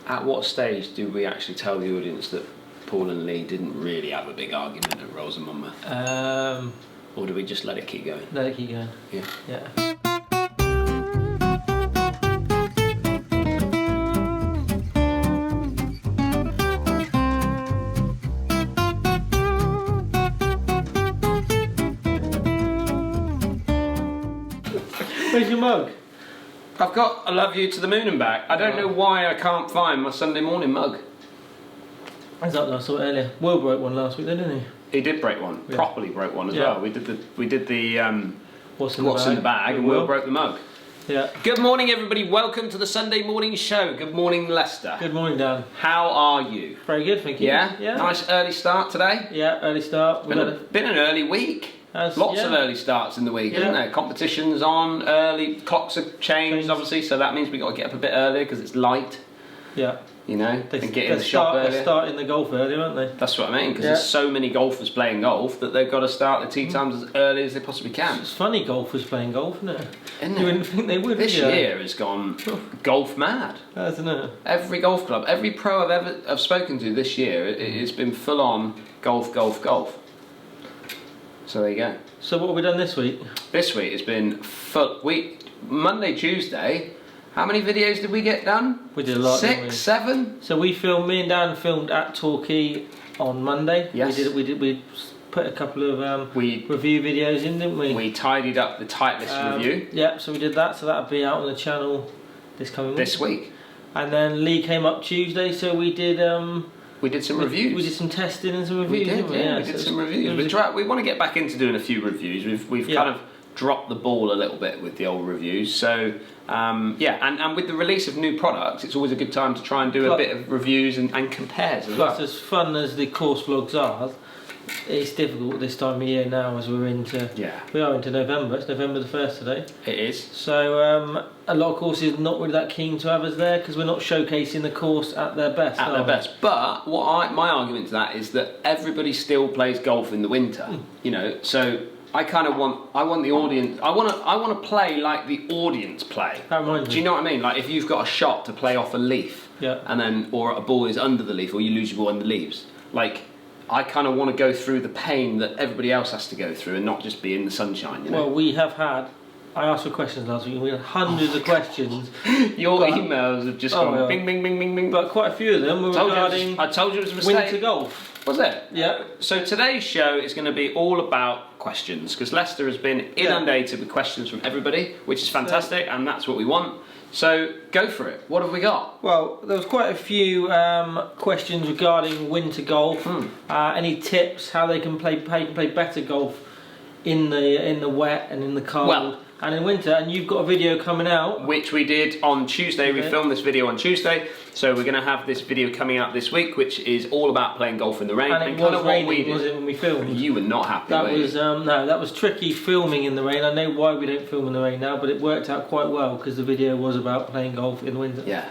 At what stage do we actually tell the audience that Paul and Lee didn't really have a big argument at Rolls and Monmouth? Or do we just let it keep going? Let it keep going. Yeah. Yeah. Where's your mug? I've got I Love You to the Moon and Back. I don't know why I can't find my Sunday morning mug. I saw it earlier. Will broke one last week, didn't he? He did break one. Yeah. Properly broke one as well. We did the What's in the bag, and Will broke the mug. Yeah. Good morning, everybody. Welcome to the Sunday morning show. Good morning, Leicester. Good morning, Dan. How are you? Very good, thank you. Yeah. Yeah. Nice early start today. Yeah, early start. Been an early week. Lots of early starts in the week, isn't there? Competitions on early, clocks have changed obviously, so that means we've got to get up a bit earlier because it's light. Yeah. You know, and get in the shop earlier. They're starting the golf early, aren't they? That's what I mean, because there's so many golfers playing golf that they've got to start the tee times as early as they possibly can. It's funny golfers playing golf, isn't it? Isn't You wouldn't think they would. This year has gone golf mad. Hasn't it? Every golf club, every pro I've spoken to this year, it's been full on golf. So there you go. So what have we done this week? This week it's been Monday, Tuesday. How many videos did we get done? We did a lot. 6, 7. So me and Dan filmed at Torquay on Monday. Yes. We put a couple of review videos in, didn't we? We tidied up the tight list review. Yeah, so we did that. So that'll be out on the channel this week. And then Lee came up Tuesday, so we did some reviews. We did some testing and some reviews. We did some reviews. We want to get back into doing a few reviews. We've kind of dropped the ball a little bit with the old reviews. So and with the release of new products, it's always a good time to try and do a bit of reviews and compares as well. Plus, as fun as the course vlogs are, it's difficult this time of year now as we are into November. It's November the 1st today. It is. So a lot of courses not really that keen to have us there because we're not showcasing the course at their best. But my argument to that is that everybody still plays golf in the winter. You know, so I want the audience. I want to play like the audience play. That reminds me. Do you know what I mean? Like if you've got a shot to play off a leaf, or a ball is under the leaf, or you lose your ball under the leaves, like. I kind of want to go through the pain that everybody else has to go through and not just be in the sunshine, you know? Well, we have had... I asked for questions last week and we had hundreds of questions. Your emails have just gone bing, bing, bing, bing, bing. But quite a few of them were regarding... I told you it was a mistake. Winter golf. Was it? Yeah. So today's show is going to be all about questions because Leicester has been inundated with questions from everybody, which is fantastic, and that's what we want. So go for it. What have we got? Well, there was quite a few questions regarding winter golf. Any tips how they can play better golf in the wet and in the cold and in winter? And you've got a video coming out, which we did on Tuesday. We filmed this video on Tuesday, so we're going to have this video coming out this week, which is all about playing golf in the rain. And it was raining, was it, when we filmed? You were not happy. That was tricky filming in the rain. I know why we don't film in the rain now, but it worked out quite well because the video was about playing golf in winter. Yeah.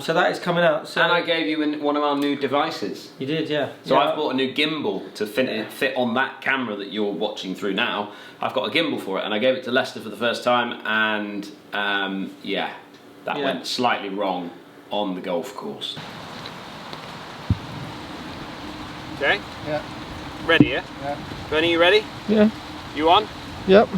So that is coming out. So and I gave you one of our new devices. You did, yeah. So I've bought a new gimbal to fit on that camera that you're watching through now. I've got a gimbal for it, and I gave it to Leicester for the first time, and that went slightly wrong on the golf course. Okay? Yeah. Ready, yeah? Yeah. Bernie, you ready? Yeah. You on? Yep.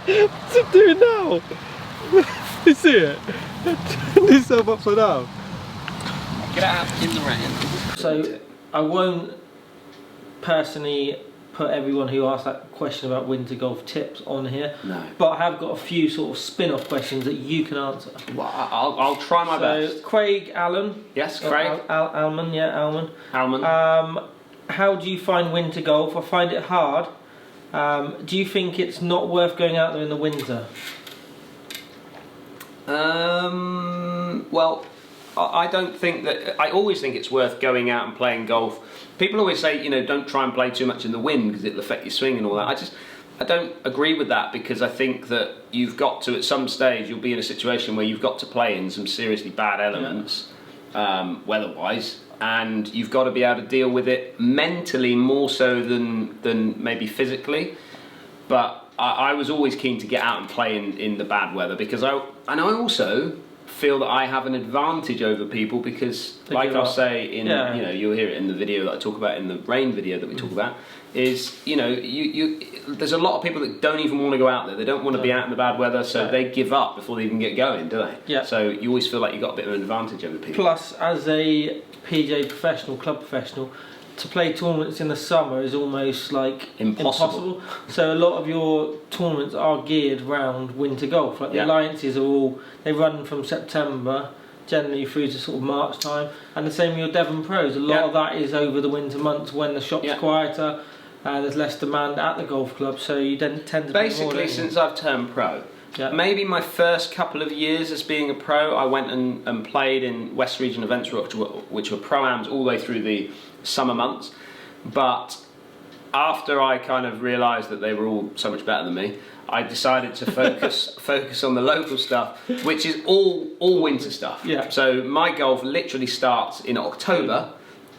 What's it doing now? You see it? Turn yourself upside down. Get out in the rain. So I won't personally put everyone who asked that question about winter golf tips on here. No. But I have got a few sort of spin-off questions that you can answer. Well, I'll try my best. Craig Allen. Yes, Craig. Alman, yeah, Alman. Alman. How do you find winter golf? I find it hard. Do you think it's not worth going out there in the winter? Well, I don't think that. I always think it's worth going out and playing golf. People always say, you know, don't try and play too much in the wind because it'll affect your swing and all that. I don't agree with that because I think that you've got to, at some stage, you'll be in a situation where you've got to play in some seriously bad elements, weather-wise. And you've got to be able to deal with it mentally more so than maybe physically. But I was always keen to get out and play in the bad weather because I also feel that I have an advantage over people because, like I'll say in you know, you'll hear it in the video that I talk about, in the rain video that we talk about, is, you know, there's a lot of people that don't even want to go out there. They don't want to be out in the bad weather, so they give up before they even get going, do they? Yeah. So you always feel like you've got a bit of an advantage over people. Plus, as a PJ professional, club professional, to play tournaments in the summer is almost like impossible. So a lot of your tournaments are geared around winter golf. Like the alliances are all, they run from September generally through to sort of March time, and the same with your Devon Pros. A lot of that is over the winter months when the shop's quieter, there's less demand at the golf club, so you then tend to basically, since I've turned pro, maybe my first couple of years as being a pro, I went and played in West Region events, which were pro-ams all the way through the summer months. But after I kind of realised that they were all so much better than me, I decided to focus on the local stuff, which is all winter stuff. Yeah. So my golf literally starts in October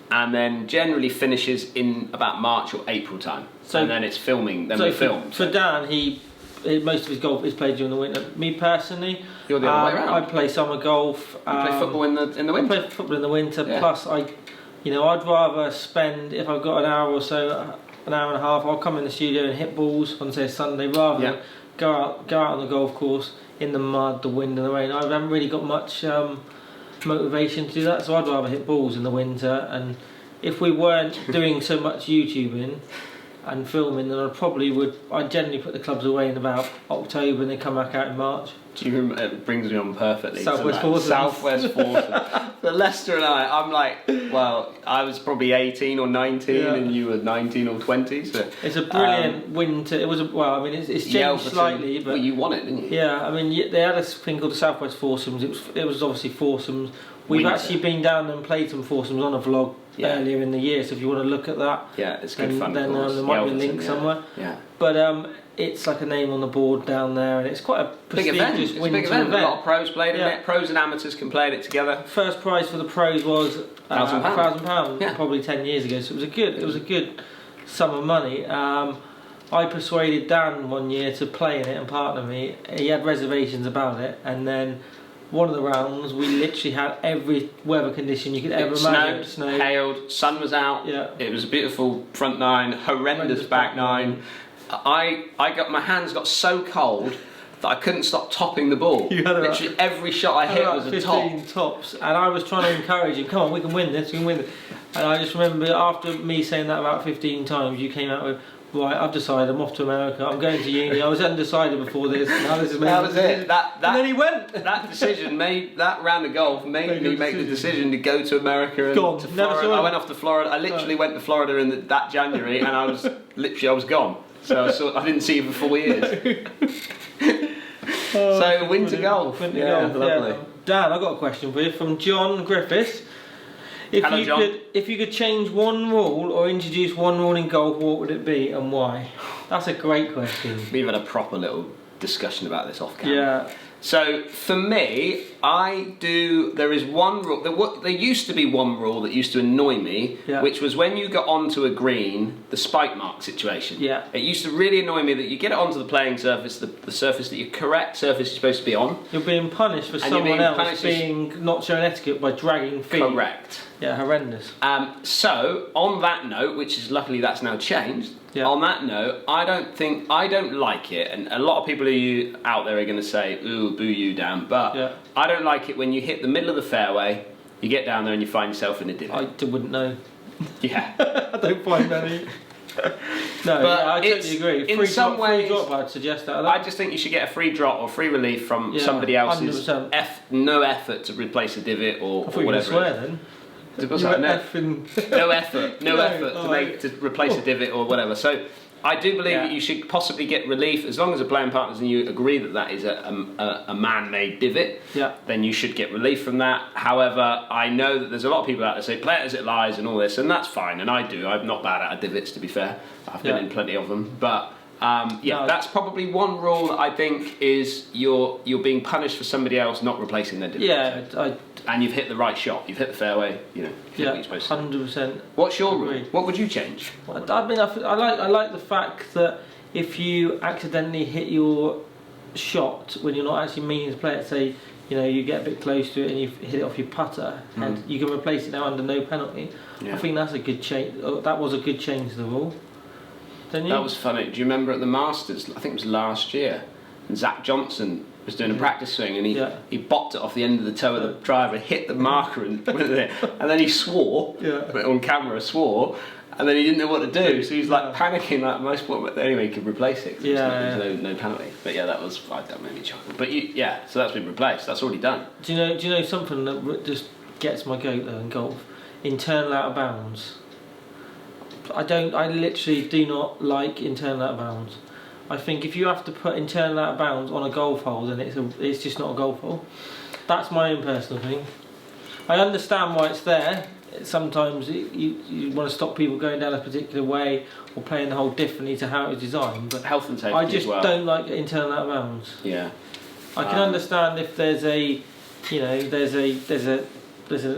and then generally finishes in about March or April time. So, and then it's filming. Then we film. For Dan, most of his golf is played during the winter. Me personally, you're the other way around. I play summer golf. You play football in the winter. I play football in the winter. Plus, you know, I'd rather spend, if I've got an hour or so, an hour and a half, I'll come in the studio and hit balls on, say, Sunday, rather than go out on the golf course in the mud, the wind and the rain. I haven't really got much motivation to do that, so I'd rather hit balls in the winter. And if we weren't doing so much YouTubing and filming, then I'd generally put the clubs away in about October and they come back out in March. Do you remember, it brings me on perfectly. Southwest Foursome. For Lester and I'm like, well, I was probably 18 or 19 and you were 19 or 20. So it's a brilliant winter. It was it's changed slightly, but well, you won it, didn't you? Yeah, I mean, they had a thing called the Southwest Foursomes. It was obviously foursomes. We've actually been down and played some foursomes on a vlog earlier in the year, so if you want to look at that, it's good fun. Then there might be a link somewhere. Yeah. But it's like a name on the board down there, and it's quite a prestigious winter event. A lot of pros played in it. Pros and amateurs can play it together. First prize for the pros was £1,000, probably 10 years ago. So it was a good sum of money. I persuaded Dan one year to play in it and partner me. He had reservations about it, and then one of the rounds we literally had every weather condition you could ever imagine. Snowed, hailed, sun was out. Yeah. It was a beautiful front nine, horrendous back nine. I got, my hands got so cold that I couldn't stop topping the ball. Literally every shot I hit was a top. 15 tops, and I was trying to encourage him. Come on, we can win this. We can win this. And I just remember after me saying that about 15 times, you came out with, right, I've decided I'm off to America. I'm going to uni. I was undecided before this. Now this is that was it. And then he went. That decision that round of golf made me make the decision to go to America and to Florida. I went off to Florida. I literally went to Florida in that January, and I was gone. So I didn't see you for 4 years. So winter golf. Lovely. Dan, I've got a question for you from John Griffiths. If you could change one rule or introduce one rule in golf, what would it be and why? That's a great question. We've had a proper little discussion about this off camera. Yeah. So for me, there is one rule. There used to be one rule that used to annoy me, which was when you got onto a green, the spike mark situation. Yeah. It used to really annoy me that you get it onto the playing surface, the surface that your correct surface is supposed to be on. You're being punished for someone else being not showing etiquette by dragging feet. Correct. Yeah, horrendous. So on that note, which is luckily that's now changed. Yeah. On that note, I don't like it, and a lot of people out there are going to say, "Ooh, boo you, Dan," but I don't like it when you hit the middle of the fairway, you get down there and you find yourself in a divot. I wouldn't know. Yeah, I don't find any. No, but I totally agree. Free drop, I'd suggest that. I just think you should get a free drop or free relief from somebody else's no effort to replace a divot or whatever. Swear then. No effort to replace a divot or whatever. So I do believe that you should possibly get relief as long as the playing partners and you agree that that is a man-made divot. Yeah. Then you should get relief from that. However, I know that there's a lot of people out there say play it as it lies and all this, and that's fine. And I do. I'm not bad at divots, to be fair. I've been in plenty of them, but. That's probably one rule that I think is you're being punished for somebody else not replacing their divot. Yeah, and you've hit the right shot. You've hit the fairway. You know. Yeah, 100%. What's your rule? What would you change? I mean, I like the fact that if you accidentally hit your shot when you're not actually meaning to play it, say you get a bit close to it and you hit it off your putter, and you can replace it now under no penalty. I think that's a good change. That was a good change to the rule. Don't you? That was funny. Do you remember at the Masters? I think it was last year. And Zach Johnson was doing a practice swing, and he bopped it off the end of the toe of the driver, hit the marker, and went there. And then he swore, but on camera swore. And then he didn't know what to do, so he was like panicking like most. But anyway, he could replace it. There's no penalty. But that made me chuckle. But so that's been replaced. That's already done. Do you know something that just gets my goat though in golf? Internal out of bounds. I literally do not like internal out of bounds. I think if you have to put internal out of bounds on a golf hole, then it's just not a golf hole. That's my own personal thing. I understand why it's there. Sometimes you want to stop people going down a particular way or playing the hole differently to how it was designed, but health and safety I just as well. don't like internal out of bounds. Yeah, I can understand if there's a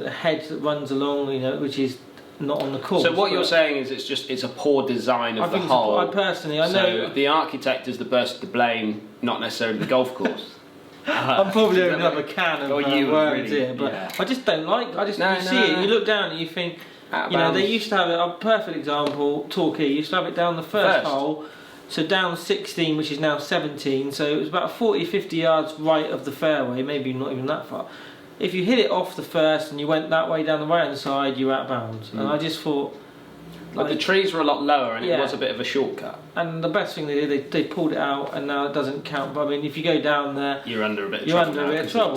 hedge that runs along, which is not on the course. So what you're saying is it's a poor design of the hole. I know the architect is the person to blame, not necessarily the golf course. I'm probably opening up a can of worms here, but I just don't like. You see it, you look down and you think, they used to have it. A perfect example, Torquay used to have it down the first hole, so down 16, which is now 17. So it was about 40-50 yards right of the fairway, maybe not even that far. If you hit it off the first and you went that way down the right hand side, you're out of bounds. And I just thought. But the trees were a lot lower and it was a bit of a shortcut. And the best thing they did, they pulled it out and now it doesn't count. But I mean, if you go down there, you're under a bit of trouble.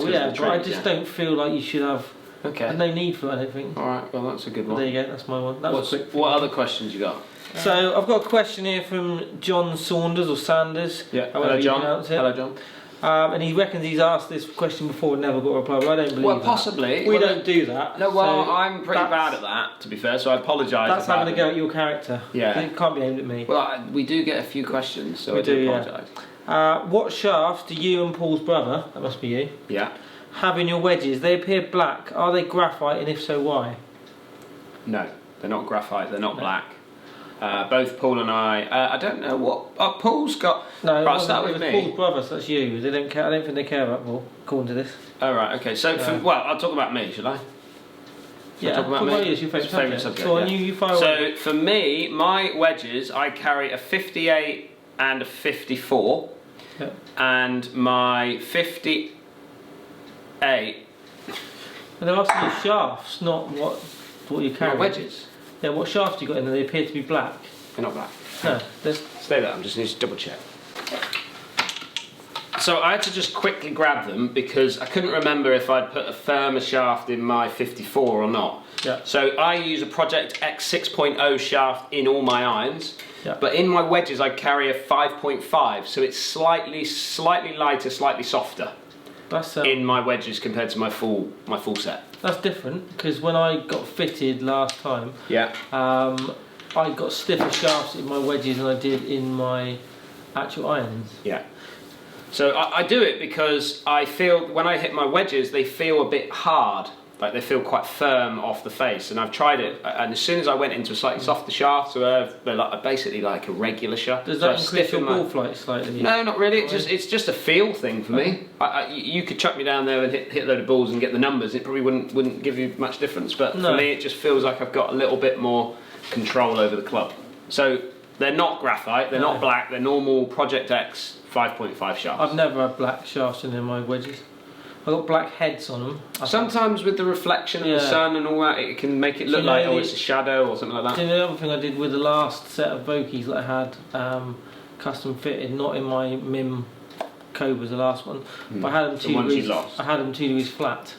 But I just don't feel like you should have. No need for anything. All right, well that's a good one. There you go, that's my one. What other questions you got? So I've got a question here from John Saunders or Sanders. Yeah. Hello, John. Hello, John. And he reckons he's asked this question before and never got a reply, but I don't believe that. Well, possibly. We don't do that. No, I'm pretty bad at that, to be fair, so I apologise. That's having a go at your character. Yeah. It can't be aimed at me. Well, we do get a few questions, so I do apologise. What shafts do you and Paul's brother, that must be you, have in your wedges? They appear black. Are they graphite, and if so, why? No, they're not graphite, they're not black. Both Paul and I don't know what. Paul's got. No, right, start with me. Paul's brother, so that's you. They don't care. I don't think they care about Paul, according to this. Oh right, okay. So, I'll talk about me, shall I? Talk about me. It's your favourite subject. So, you fire away. For me, my wedges, I carry a 58 and a 54, and my 58. But they're asking you shafts, not what you carry. My wedges. Yeah, what shafts you got in there? They appear to be black. They're not black. No. Stay there, I just need to double check. So I had to just quickly grab them because I couldn't remember if I'd put a firmer shaft in my 54 or not. Yeah. So I use a Project X 6.0 shaft in all my irons, but in my wedges I carry a 5.5, so it's slightly lighter, slightly softer. That's in my wedges compared to my full set. That's different because when I got fitted last time, I got stiffer shafts in my wedges than I did in my actual irons. Yeah. So I do it because I feel when I hit my wedges, they feel a bit hard. Like they feel quite firm off the face, and I've tried it. And as soon as I went into a slightly softer shaft, so they're basically like a regular shaft. Does that increase your ball flight slightly? No, not really. It's just a feel thing for me. You could chuck me down there and hit a load of balls and get the numbers. It probably wouldn't give you much difference. But for me, it just feels like I've got a little bit more control over the club. So they're not graphite. They're not black. They're normal Project X 5.5 shafts. I've never had black shafts in my wedges. I've got black heads on them. Sometimes with the reflection of the sun and all that, it can make it look like, it's a shadow or something like that. Do you know the other thing I did with the last set of Vokies that I had custom fitted, not in my Mim Cobras, the last one, but I had them 2 degrees. I had them 2 degrees flat.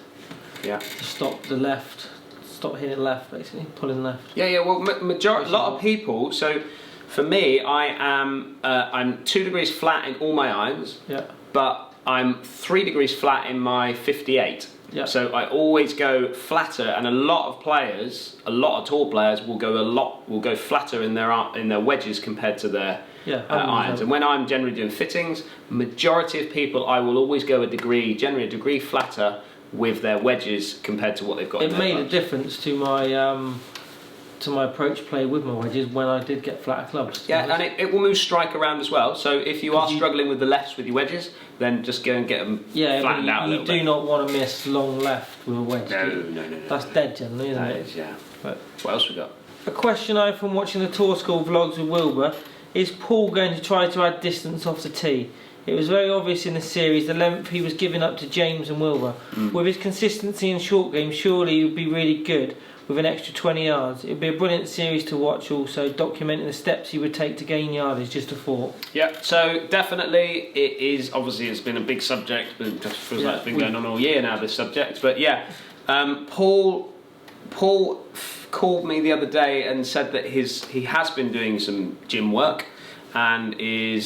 Yeah. To stop hitting left, basically, pulling left. Yeah. Well, a lot of people. So, for me, I'm 2 degrees flat in all my irons. Yeah. But I'm 3 degrees flat in my 58. Yeah. So I always go flatter, and a lot of tall players will go flatter in their wedges compared to their irons. And when I'm generally doing fittings, majority of people I will always go generally a degree flatter with their wedges compared to what they've got. It made a difference to my to my approach play with my wedges when I did get flatter clubs. Yeah, and it will move strike around as well. So if you are struggling with the lefts with your wedges, then just go and get them flattened out a little bit. You do not want to miss long left with a wedge. No. That's dead generally, isn't it? Yeah. But what else we got? A question I have from watching the Tour School vlogs with Wilbur: is Paul going to try to add distance off the tee? It was very obvious in the series the length he was giving up to James and Wilbur. With his consistency in short game, surely he would be really good with an extra 20 yards. It would be a brilliant series to watch, also documenting the steps he would take to gain yardage. Just a thought. Yeah, so definitely it is. Obviously, it's been a big subject, but it just feels like it's been going on all year now, this subject. But yeah, Paul called me the other day and said that he has been doing some gym work. And he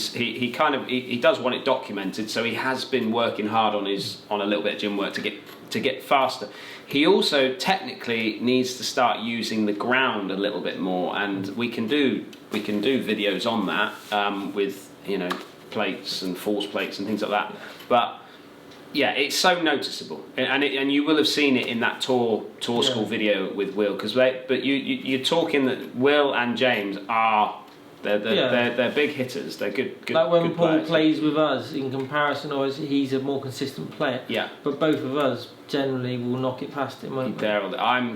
does want it documented, so he has been working hard on a little bit of gym work to get faster. He also technically needs to start using the ground a little bit more, and we can do videos on that with plates and force plates and things like that. But yeah, it's so noticeable, and you will have seen it in that tour school video with Will, but you're talking that Will and James are. They're big hitters. They're good. Like when good Paul players. plays with us, in comparison, obviously he's a more consistent player. Yeah. But both of us generally will knock it past him. I'm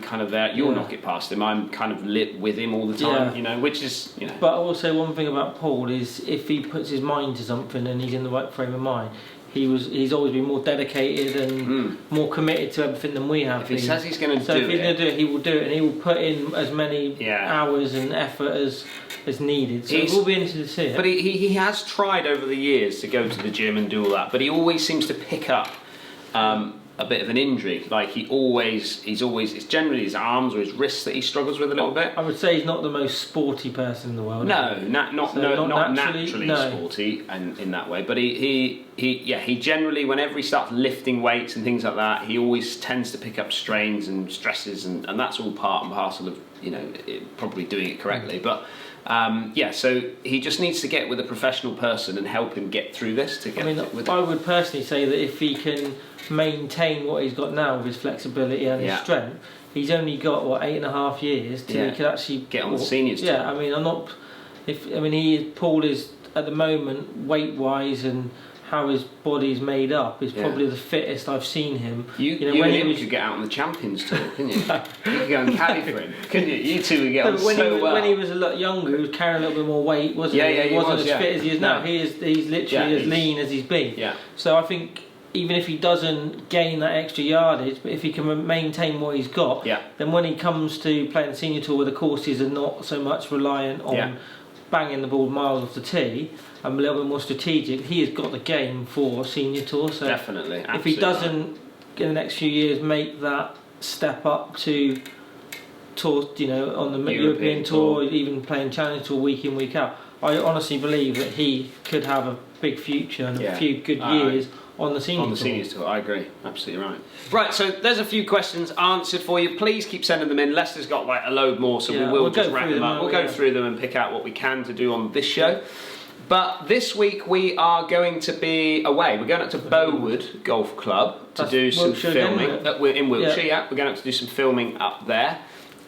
kind of there. You'll knock it past him. I'm kind of lit with him all the time. Which is But I will say one thing about Paul is if he puts his mind to something and he's in the right frame of mind, he's always been more dedicated and more committed to everything than we have. If he says he's going to do it, he will do it, and he will put in as many hours and effort as needed. So it will be interesting to see it. But he has tried over the years to go to the gym and do all that, but he always seems to pick up a bit of an injury. Like it's generally his arms or his wrists that he struggles with a little bit. I would say he's not the most sporty person in the world. No, not naturally sporty and in that way. But he generally, whenever he starts lifting weights and things like that, he always tends to pick up strains and stresses, and that's all part and parcel of probably doing it correctly. But so he just needs to get with a professional person and help him get through this. I would personally say that if he can maintain what he's got now with his flexibility and his strength, he's only got 8.5 years till he could actually get on the seniors tour. Paul is at the moment weight wise and how his body's made up is probably the fittest I've seen him. You and him could get out on the Champions Tour, couldn't you? You could go and caddy for him, couldn't you? You two would get on well. When he was a lot younger, he was carrying a little bit more weight, wasn't he? He wasn't as fit as he is now. He's literally as lean as he's been. Yeah. So I think even if he doesn't gain that extra yardage, but if he can maintain what he's got, then when he comes to playing the senior tour where the courses are not so much reliant on banging the ball miles off the tee, I'm a little bit more strategic. He has got the game for senior tour. So definitely, if he doesn't in the next few years make that step up to tour, on the European tour, even playing Challenge Tour week in week out, I honestly believe that he could have a big future and a few good years on the seniors tour. I agree, absolutely right. Right, so there's a few questions answered for you. Please keep sending them in. Lester's got a load more, so we'll just wrap them up. We'll go through them and pick out what we can to do on this show. But this week we are going to be away. We're going up to Bowood Golf Club to do some filming. We're in Wiltshire, We're going up to do some filming up there.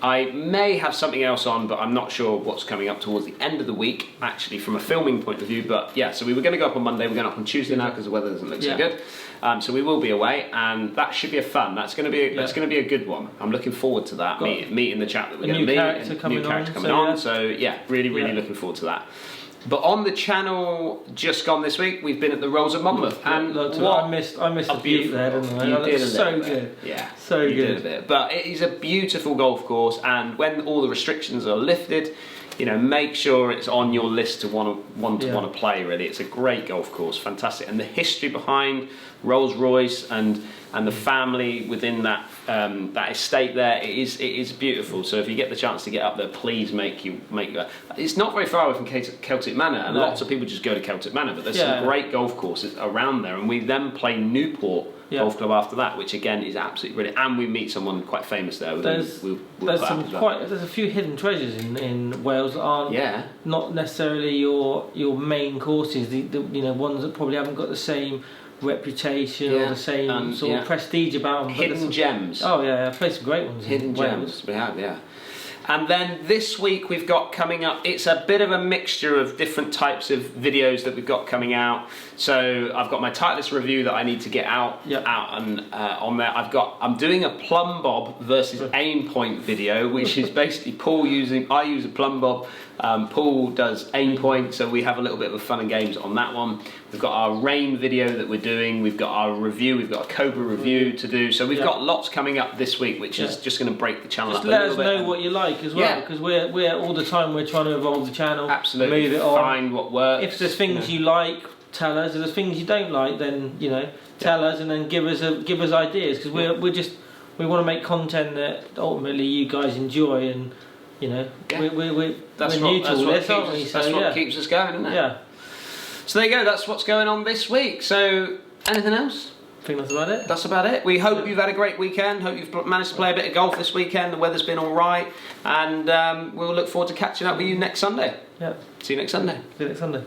I may have something else on, but I'm not sure what's coming up towards the end of the week, actually, from a filming point of view. But so we were going to go up on Monday. We're going up on Tuesday now because the weather doesn't look so good. So we will be away, and that should be that's going to be a good one. I'm looking forward to that. Meeting the chap that we're going to meet. New character coming on. So really looking forward to that. But on the channel just gone this week, we've been at the Rolls of Monmouth, and I missed the view there, didn't I? You did a little so bit. Good. Yeah, so you good. did a bit. But it is a beautiful golf course, and when all the restrictions are lifted, make sure it's on your list to want to play. Really, it's a great golf course, fantastic, and the history behind Rolls-Royce and the family within that estate there, it is beautiful. So if you get the chance to get up there, please make that. It's not very far away from Celtic Manor, and lots of people just go to Celtic Manor, but there's some great golf courses around there, and we then play Newport Golf Club after that, which again is absolutely brilliant, and we meet someone quite famous there. There's a few hidden treasures in Wales that aren't not necessarily your main courses, the ones that probably haven't got the same reputation or the same sort of prestige about them. Hidden gems. Oh yeah, I've played some great ones. Hidden gems, we have, And then this week we've got coming up, it's a bit of a mixture of different types of videos that we've got coming out. So I've got my Titleist review that I need to get out, and on there I'm doing a plumb bob versus aim point video, which is basically I use a plumb bob, Paul does aim point, so we have a little bit of fun and games on that one. We've got our rain video that we're doing, we've got our review, we've got a Cobra review to do, so we've got lots coming up this week, which is just going to break the channel up a little bit. Let us know what you like as well, because we're all the time we're trying to evolve the channel, absolutely, move it on, find what works. If there's things you like, tell us. If there's things you don't like, then tell us, and then give us ideas, because we want to make content that ultimately you guys enjoy, and we're new to all this, aren't we? That's what keeps us going, isn't it? Yeah. So there you go, that's what's going on this week. So, anything else? I think that's about it. That's about it. We hope you've had a great weekend. Hope you've managed to play a bit of golf this weekend. The weather's been all right. And we'll look forward to catching up with you next Sunday. Yeah. See you next Sunday. See you next Sunday.